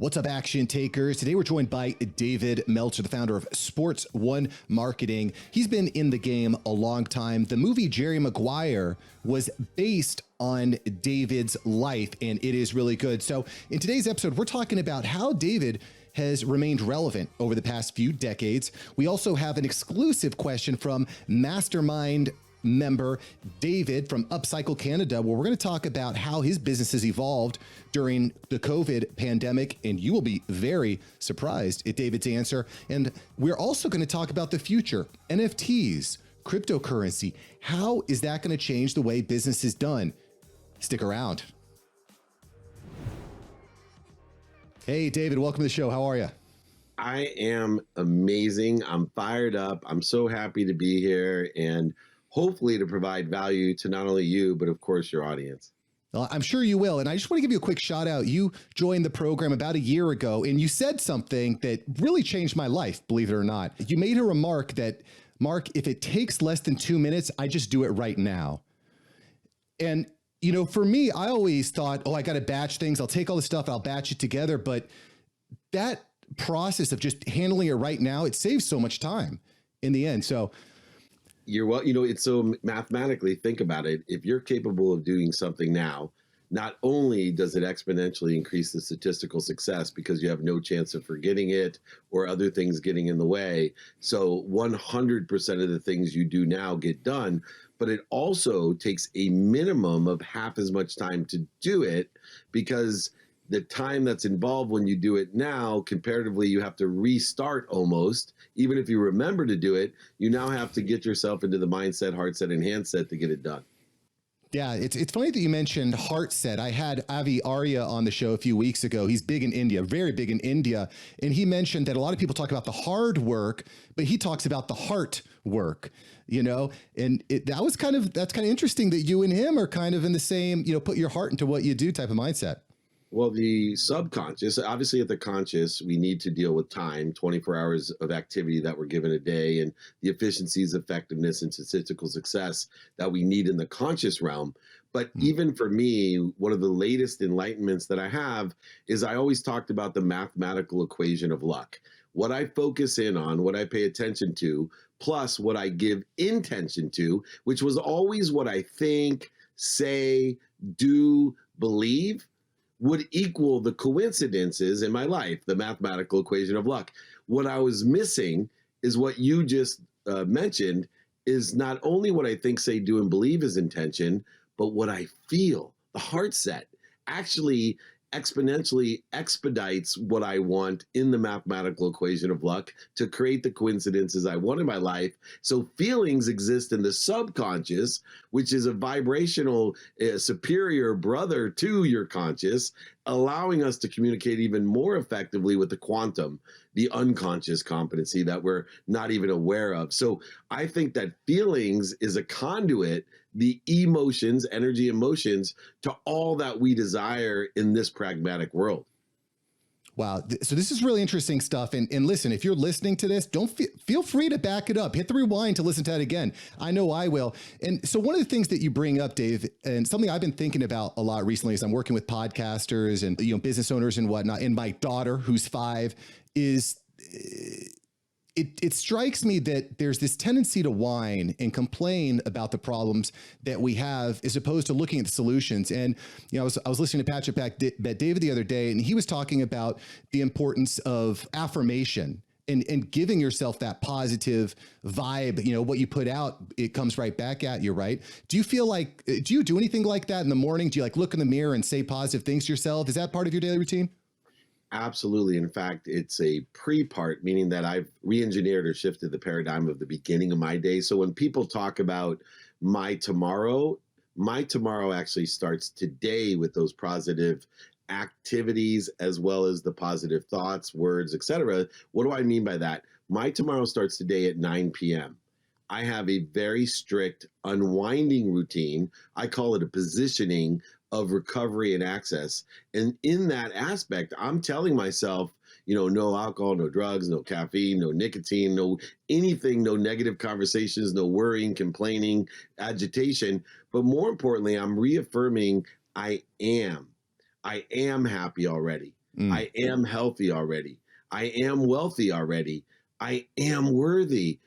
What's up, action takers? Today we're joined by David Meltzer, the founder of Sports One Marketing. He's been in the game a long time. The movie Jerry Maguire was based on David's life, and it is really good. So in today's episode, we're talking about how David has remained relevant over the past few decades. We also have an exclusive question from Mastermind member David from Upcycle Canada, where we're going to talk about how his business has evolved during the COVID pandemic, and you will be very surprised at David's answer. And we're also going to talk about the future, NFTs, cryptocurrency. How is that going to change the way business is done? Stick around. Hey, David, welcome to the show. How are you? I am amazing. I'm fired up. I'm so happy to be here and hopefully to provide value to not only you, but of course your audience. Well, I'm sure you will. And I just want to give you a quick shout out. You joined the program about a year ago, and you said something that really changed my life, believe it or not. You made a remark that, Mark, if it takes less than 2 minutes, I just do it right now. And, you know, for me, I always thought, I got to batch things. I'll take all this stuff, I'll batch it together. But that process of just handling it right now, it saves so much time in the end. So it's so mathematically, think about it. If you're capable of doing something now, not only does it exponentially increase the statistical success because you have no chance of forgetting it or other things getting in the way. So 100% of the things you do now get done, but it also takes a minimum of half as much time to do it because the time that's involved when you do it now, comparatively, you have to restart almost. Even if you remember to do it, you now have to get yourself into the mindset, heart set, and handset to get it done. Yeah, it's funny that you mentioned heart set. I had Avi Arya on the show a few weeks ago. He's big in India, very big in India. And he mentioned that a lot of people talk about the hard work, but he talks about the heart work, you know, and that's kind of interesting that you and him are kind of in the same, put your heart into what you do type of mindset. Well, the subconscious, obviously at the conscious, we need to deal with time, 24 hours of activity that we're given a day, and the efficiencies, effectiveness, and statistical success that we need in the conscious realm. But even for me, one of the latest enlightenments that I have is I always talked about the mathematical equation of luck. What I focus in on, what I pay attention to, plus what I give intention to, which was always what I think, say, do, believe, would equal the coincidences in my life, the mathematical equation of luck. What I was missing is what you just mentioned is not only what I think, say, do, and believe is intention, but what I feel, the heart set, actually exponentially expedites what I want in the mathematical equation of luck to create the coincidences I want in my life. So feelings exist in the subconscious, which is a vibrational superior brother to your conscious, allowing us to communicate even more effectively with the quantum, the unconscious competency that we're not even aware of. So I think that feelings is a conduit, the emotions, energy emotions, to all that we desire in this pragmatic world. Wow. So this is really interesting stuff. And listen, if you're listening to this, don't feel free to back it up. Hit the rewind to listen to that again. I know I will. And so one of the things that you bring up, Dave, and something I've been thinking about a lot recently as I'm working with podcasters and business owners and whatnot, and my daughter, who's 5, is it strikes me that there's this tendency to whine and complain about the problems that we have as opposed to looking at the solutions. And, I was listening to Patrick Bet David the other day, and he was talking about the importance of affirmation and giving yourself that positive vibe. What you put out, it comes right back at you, right? Do you feel like, do you do anything like that in the morning? Do you look in the mirror and say positive things to yourself? Is that part of your daily routine? Absolutely. In fact, it's a pre-part, meaning that I've re-engineered or shifted the paradigm of the beginning of my day. So when people talk about my tomorrow actually starts today with those positive activities as well as the positive thoughts, words, etc. What do I mean by that? My tomorrow starts today at 9 p.m. I have a very strict unwinding routine. I call it a positioning of recovery and access. And in that aspect, I'm telling myself, no alcohol, no drugs, no caffeine, no nicotine, no anything, no negative conversations, no worrying, complaining, agitation. But more importantly, I'm reaffirming I am happy already. Mm. I am healthy already. I am wealthy already. I am worthy.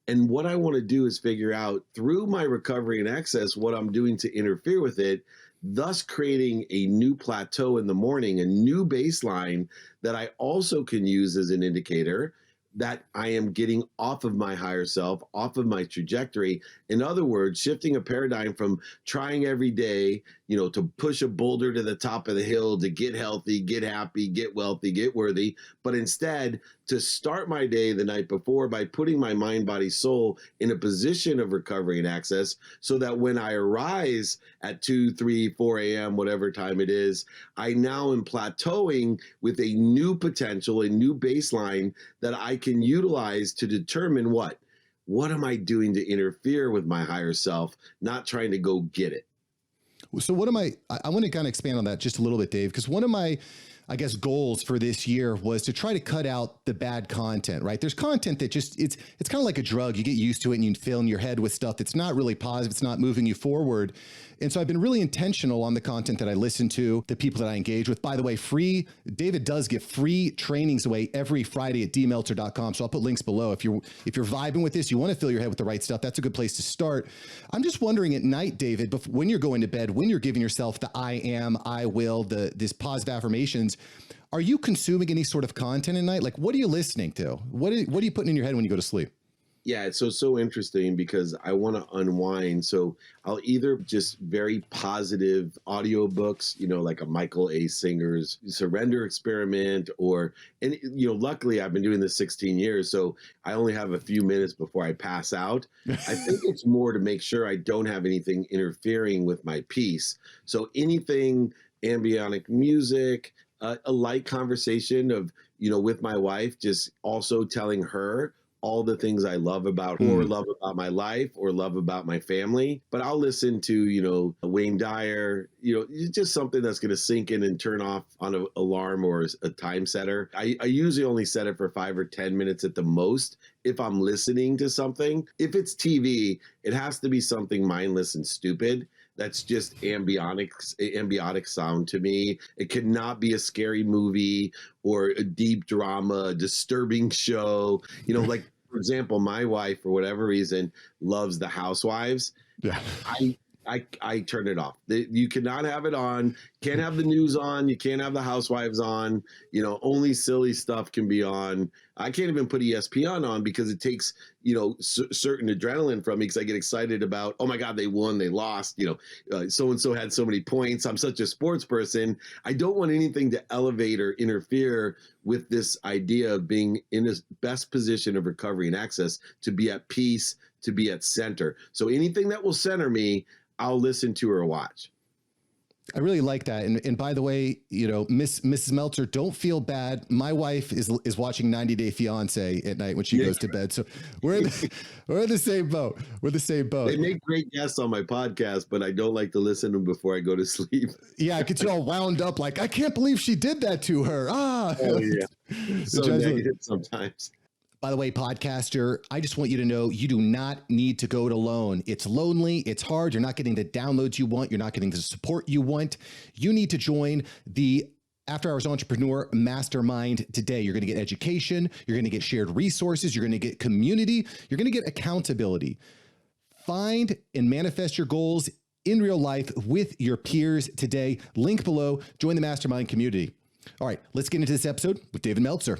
And what I want to do is figure out through my recovery and access what I'm doing to interfere with it, thus creating a new plateau in the morning, a new baseline that I also can use as an indicator that I am getting off of my higher self, off of my trajectory. In other words, shifting a paradigm from trying every day, to push a boulder to the top of the hill, to get healthy, get happy, get wealthy, get worthy, but instead to start my day the night before by putting my mind, body, soul in a position of recovery and access so that when I arise at 2, 3, 4 a.m., whatever time it is, I now am plateauing with a new potential, a new baseline that I can utilize to determine what am I doing to interfere with my higher self, not trying to go get it. So I want to kind of expand on that just a little bit, Dave, because one of my, I guess, goals for this year was to try to cut out the bad content, right? There's content that just, it's kind of like a drug. You get used to it and you fill in your head with stuff that's not really positive. It's not moving you forward. And so I've been really intentional on the content that I listen to, the people that I engage with. By the way, David does give free trainings away every Friday at dmeltzer.com. So I'll put links below. If you're vibing with this, you want to fill your head with the right stuff, that's a good place to start. I'm just wondering at night, David, when you're going to bed, when you're giving yourself the I am, I will, this positive affirmations, are you consuming any sort of content at night? Like, what are you listening to? What are you putting in your head when you go to sleep? Yeah, it's so interesting because I want to unwind. So I'll either just very positive audiobooks, like a Michael A. Singer's Surrender Experiment, and luckily I've been doing this 16 years, so I only have a few minutes before I pass out. I think it's more to make sure I don't have anything interfering with my peace. So anything, ambient music, a light conversation of, with my wife, just also telling her all the things I love about her, or love about my life, or love about my family. But I'll listen to, Wayne Dyer, just something that's going to sink in and turn off on an alarm or a time setter. I usually only set it for 5 or 10 minutes at the most if I'm listening to something. If it's TV, it has to be something mindless and stupid. That's just ambiotic sound to me. It cannot be a scary movie or a deep drama, a disturbing show. Like, for example, my wife, for whatever reason, loves The Housewives. Yeah. I turn it off. You cannot have it on. Can't have the news on. You can't have the Housewives on. Only silly stuff can be on. I can't even put ESPN on because it takes, certain adrenaline from me because I get excited about, oh my God, they won, they lost. So-and-so had so many points. I'm such a sports person. I don't want anything to elevate or interfere with this idea of being in the best position of recovery and access, to be at peace, to be at center. So anything that will center me, I'll listen to or watch. I really like that. And by the way, Mrs. Meltzer, don't feel bad. My wife is watching 90 Day Fiance at night when she goes to bed. So we're in the same boat. We're the same boat. They make great guests on my podcast, but I don't like to listen to them before I go to sleep. Yeah, I get you all wound up. Like, I can't believe she did that to her. Oh, yeah. So negative sometimes. By the way, podcaster, I just want you to know you do not need to go it alone. It's lonely. It's hard. You're not getting the downloads you want. You're not getting the support you want. You need to join the After Hours Entrepreneur Mastermind today. You're going to get education. You're going to get shared resources. You're going to get community. You're going to get accountability. Find and manifest your goals in real life with your peers today. Link below. Join the Mastermind community. All right, let's get into this episode with David Meltzer.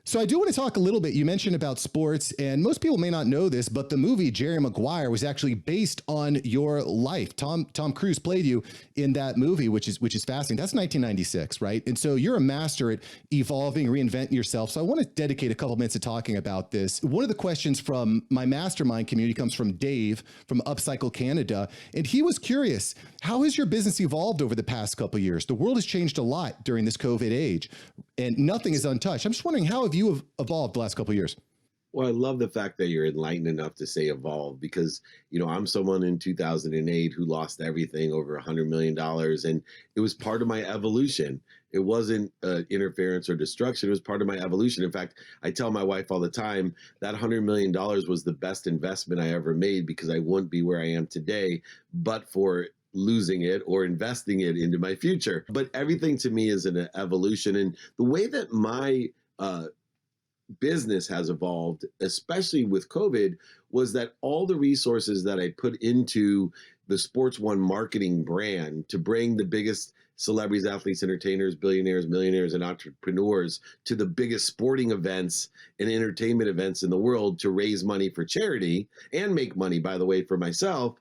So I do want to talk a little bit. You mentioned about sports, and most people may not know this, but the movie Jerry Maguire was actually based on your life. Tom Cruise played you in that movie, which is fascinating. That's 1996, right? And so you're a master at evolving, reinventing yourself. So I want to dedicate a couple minutes to talking about this. One of the questions from my mastermind community comes from Dave from Upcycle Canada, and he was curious, how has your business evolved over the past couple of years? The world has changed a lot during this COVID age, and nothing is untouched. I'm just wondering, how have you evolved the last couple of years? Well, I love the fact that you're enlightened enough to say evolve because, I'm someone in 2008 who lost everything, over $100 million. And it was part of my evolution. It wasn't interference or destruction. It was part of my evolution. In fact, I tell my wife all the time that $100 million was the best investment I ever made because I wouldn't be where I am today, but for losing it or investing it into my future. But everything to me is an evolution. And the way that my business has evolved, especially with COVID, was that all the resources that I put into the Sports One marketing brand to bring the biggest celebrities, athletes, entertainers, billionaires, millionaires, and entrepreneurs to the biggest sporting events and entertainment events in the world to raise money for charity and make money, by the way, for myself.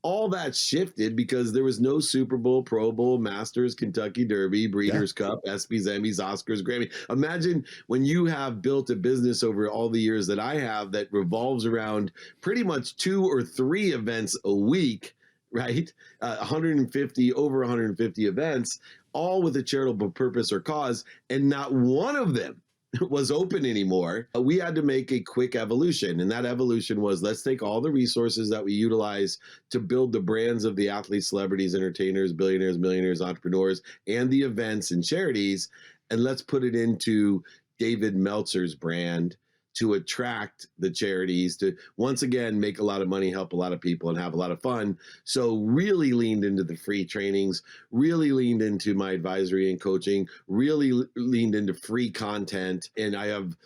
All that shifted because there was no Super Bowl, Pro Bowl, Masters, Kentucky Derby, Breeders' Cup, ESPYs, Emmys, Oscars, Grammy. Imagine when you have built a business over all the years that I have that revolves around pretty much 2 or 3 events a week, right? 150, over 150 events, all with a charitable purpose or cause, and not one of them was open anymore. We had to make a quick evolution. And that evolution was, let's take all the resources that we utilize to build the brands of the athletes, celebrities, entertainers, billionaires, millionaires, entrepreneurs, and the events and charities, and let's put it into David Meltzer's brand to attract the charities, to once again make a lot of money, help a lot of people, and have a lot of fun. So really leaned into the free trainings, really leaned into my advisory and coaching, really leaned into free content. And I have,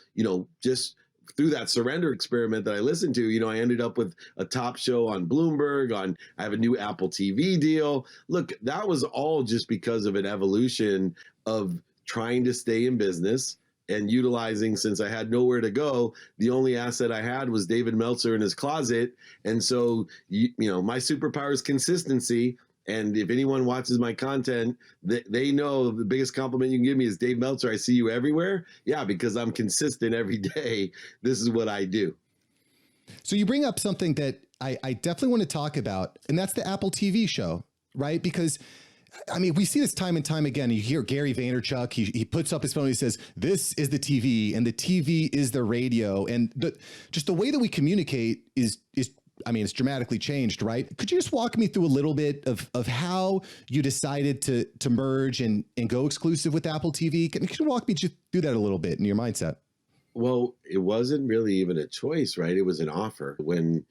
just through that surrender experiment that I listened to, I ended up with a top show on Bloomberg, I have a new Apple TV deal. Look, that was all just because of an evolution of trying to stay in business and utilizing, since I had nowhere to go, the only asset I had was David Meltzer in his closet. And so, my superpower is consistency. And if anyone watches my content, they know the biggest compliment you can give me is, Dave Meltzer, I see you everywhere. Yeah, because I'm consistent every day. This is what I do. So you bring up something that I definitely want to talk about, and that's the Apple TV show, right? Because we see this time and time again. You hear Gary Vaynerchuk, he puts up his phone, he says, this is the TV, and the TV is the radio. And just the way that we communicate is it's dramatically changed, right? Could you just walk me through a little bit of how you decided to merge and go exclusive with Apple TV? Could you walk me just through that a little bit in your mindset? Well, it wasn't really even a choice, right? It was an offer. When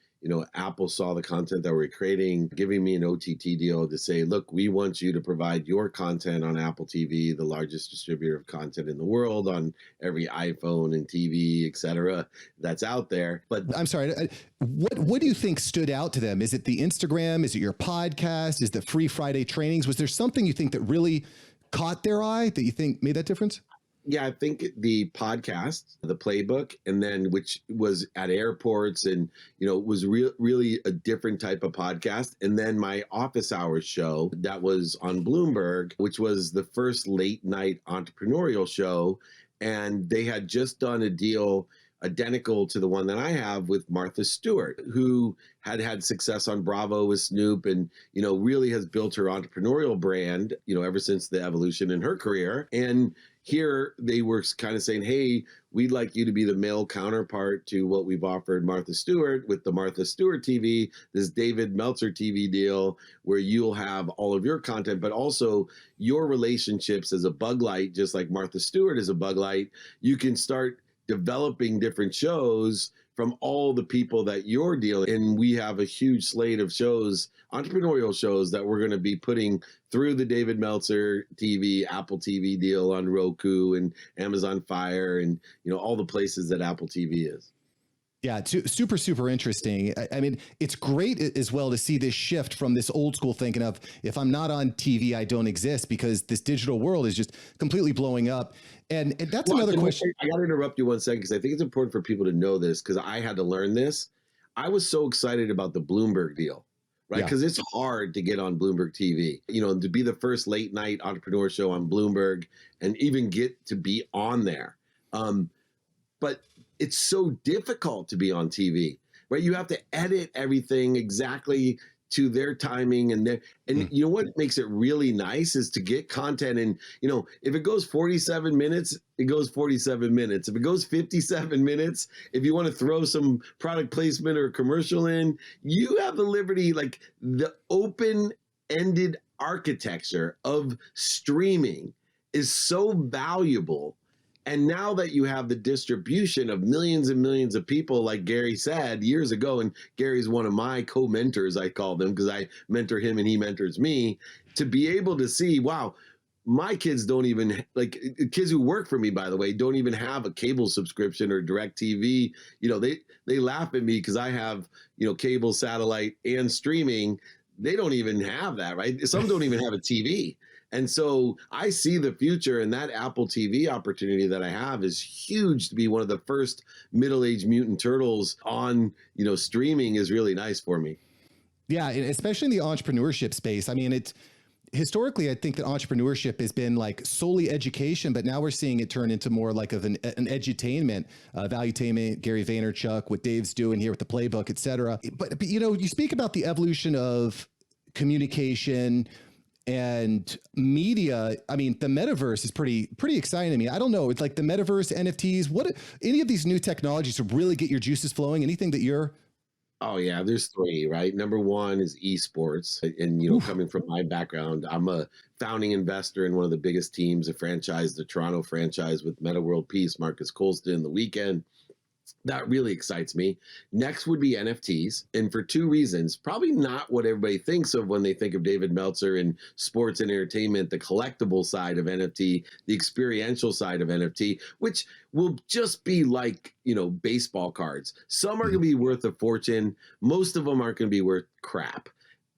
Apple saw the content that we're creating, giving me an OTT deal to say, look, we want you to provide your content on Apple TV, the largest distributor of content in the world, on every iPhone and TV, et cetera, that's out there. But I'm sorry, what do you think stood out to them? Is it the Instagram? Is it your podcast? Is the free Friday trainings? Was there something you think that really caught their eye that you think made that difference? Yeah, I think the podcast, the playbook, and then which was at airports and, was really a different type of podcast. And then my office hours show that was on Bloomberg, which was the first late night entrepreneurial show. And they had just done a deal identical to the one that I have with Martha Stewart, who had success on Bravo with Snoop and, really has built her entrepreneurial brand, ever since the evolution in her career. And here they were kind of saying, hey, we'd like you to be the male counterpart to what we've offered Martha Stewart with the Martha Stewart TV, this David Meltzer TV deal, where you'll have all of your content, but also your relationships as a bug light, just like Martha Stewart is a bug light. You can start developing different shows from all the people that you're dealing. And we have a huge slate of shows, entrepreneurial shows, that we're going to be putting through the David Meltzer TV, Apple TV deal on Roku and Amazon Fire and, all the places that Apple TV is. Yeah, super, super interesting. It's great as well to see this shift from this old school thinking of, if I'm not on TV, I don't exist, because this digital world is just completely blowing up. And that's another question. I got to interrupt you 1 second, because I think it's important for people to know this, because I had to learn this. I was so excited about the Bloomberg deal, right? Because it's hard to get on Bloomberg TV, to be the first late night entrepreneur show on Bloomberg and even get to be on there. But it's so difficult to be on TV, right? You have to edit everything exactly to their timing and what makes it really nice is to get content. And, if it goes 47 minutes, it goes 47 minutes. If it goes 57 minutes, if you want to throw some product placement or commercial in, you have the liberty, like the open-ended architecture of streaming is so valuable And now that you have the distribution of millions and millions of people, like Gary said years ago, and Gary's one of my co-mentors, I call them, because I mentor him and he mentors me, to be able to see, wow, my kids don't even, like, kids who work for me, by the way, don't even have a cable subscription or direct TV. They laugh at me because I have, cable, satellite, and streaming. They don't even have that, right? Some don't even have a TV. And so I see the future, and that Apple TV opportunity that I have is huge. To be one of the first middle-aged mutant turtles on, streaming is really nice for me. Yeah, and especially in the entrepreneurship space. I mean, it's historically, I think that entrepreneurship has been like solely education, but now we're seeing it turn into more like of an edutainment, valuetainment, Gary Vaynerchuk, what Dave's doing here with the playbook, et cetera. But you speak about the evolution of communication and media. I mean, the metaverse is pretty exciting to me. I don't know. It's like the metaverse, NFTs, any of these new technologies to really get your juices flowing, anything that you're. Oh yeah, there's three, right? Number one is esports. And coming from my background, I'm a founding investor in one of the biggest teams, a franchise, the Toronto franchise with Meta World Peace, Marcus Colston, The Weeknd. That really excites me. Next would be NFTs. And for two reasons, probably not what everybody thinks of when they think of David Meltzer and sports and entertainment, the collectible side of NFT, the experiential side of NFT, which will just be like, baseball cards. Some are going to be worth a fortune. Most of them aren't going to be worth crap.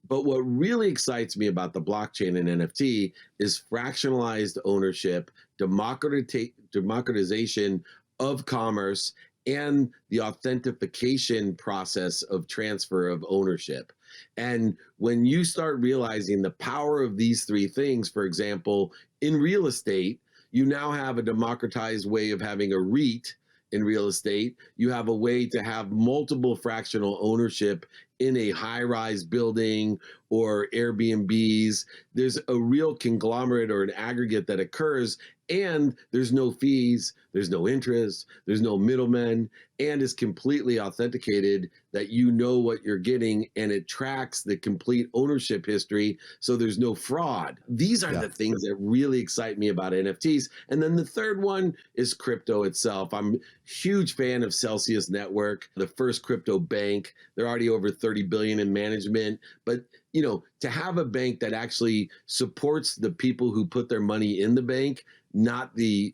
But what really excites me about the blockchain and NFT is fractionalized ownership, democratization of commerce, and the authentication process of transfer of ownership. And when you start realizing the power of these three things, for example, in real estate, you now have a democratized way of having a REIT. In real estate, you have a way to have multiple fractional ownership in a high-rise building or Airbnbs. There's a real conglomerate or an aggregate that occurs, and there's no fees, there's no interest, there's no middlemen, and it's completely authenticated that you know what you're getting, and it tracks the complete ownership history, so there's no fraud. These are the things that really excite me about NFTs. And then the third one is crypto itself. I'm a huge fan of Celsius Network, the first crypto bank. They're already over 30 billion in management, but to have a bank that actually supports the people who put their money in the bank, not the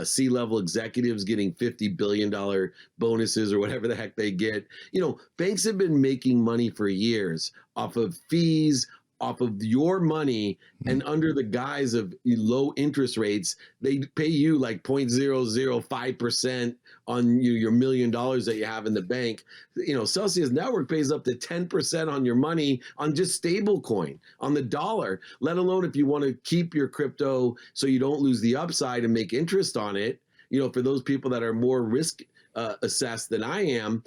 C-level executives getting $50 billion bonuses or whatever the heck they get. Banks have been making money for years off of fees, off of your money, and under the guise of low interest rates, they pay you like 0.005% on your $1 million that you have in the bank. Celsius Network pays up to 10% on your money on just stable coin, on the dollar, let alone if you want to keep your crypto so you don't lose the upside and make interest on it. For those people that are more risk assessed than I am,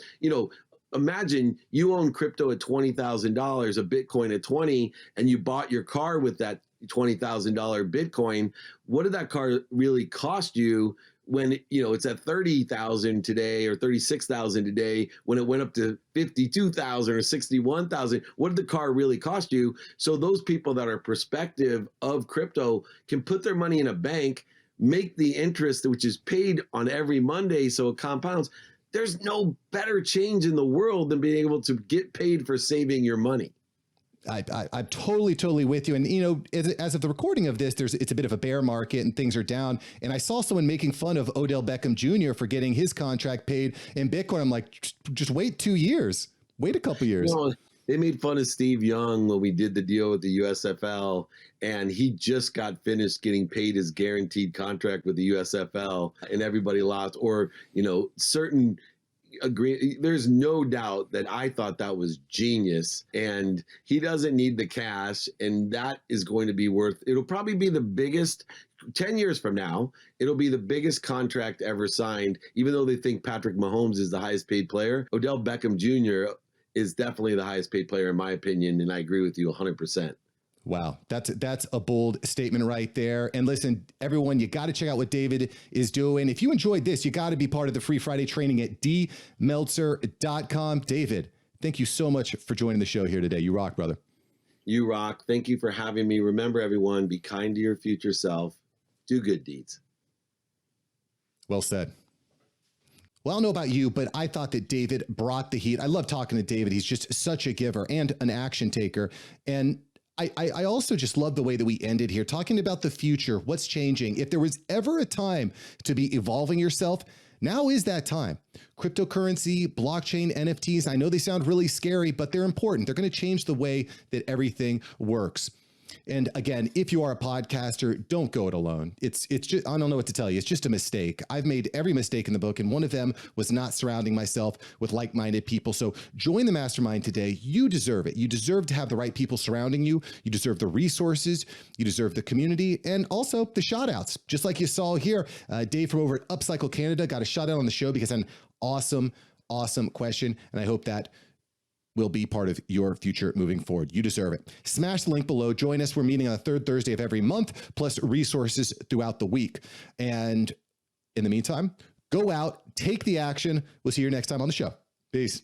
imagine you own crypto at $20,000, a Bitcoin at 20, and you bought your car with that $20,000 Bitcoin. What did that car really cost you when it's at 30,000 today or 36,000 today, when it went up to 52,000 or 61,000? What did the car really cost you? So those people that are perspective of crypto can put their money in a bank, make the interest, which is paid on every Monday, so it compounds. There's no better change in the world than being able to get paid for saving your money. I'm totally with you. And, as of the recording of this, it's a bit of a bear market and things are down. And I saw someone making fun of Odell Beckham Jr. for getting his contract paid in Bitcoin. I'm like, just wait 2 years, wait a couple years. They made fun of Steve Young when we did the deal with the USFL, and he just got finished getting paid his guaranteed contract with the USFL, and everybody laughed. Or, certain agree. There's no doubt that I thought that was genius, and he doesn't need the cash, and that is going to be it'll probably be the biggest 10 years from now. It'll be the biggest contract ever signed, even though they think Patrick Mahomes is the highest paid player. Odell Beckham Jr. is definitely the highest paid player in my opinion, and I agree with you 100%. Wow, that's a bold statement right there. And listen, everyone, you got to check out what David is doing. If you enjoyed this, you got to be part of the free Friday training at dmeltzer.com. David, thank you so much for joining the show here today. You rock, brother. You rock. Thank you for having me. Remember, everyone, be kind to your future self. Do good deeds. Well said. Well, I don't know about you, but I thought that David brought the heat. I love talking to David. He's just such a giver and an action taker. And I also just love the way that we ended here, talking about the future, what's changing. If there was ever a time to be evolving yourself, now is that time. Cryptocurrency, blockchain, NFTs, I know they sound really scary, but they're important. They're going to change the way that everything works. And again, if you are a podcaster, don't go it alone. It's just, I don't know what to tell you. It's just a mistake. I've made every mistake in the book, and one of them was not surrounding myself with like-minded people. So join the mastermind today. You deserve it. You deserve to have the right people surrounding you. You deserve the resources. You deserve the community, and also the shout outs. Just like you saw here, Dave from over at Upcycle Canada got a shout out on the show because an awesome question. And I hope that will be part of your future moving forward. You deserve it. Smash the link below. Join us. We're meeting on the third Thursday of every month, plus resources throughout the week. And in the meantime, go out, take the action. We'll see you next time on the show. Peace.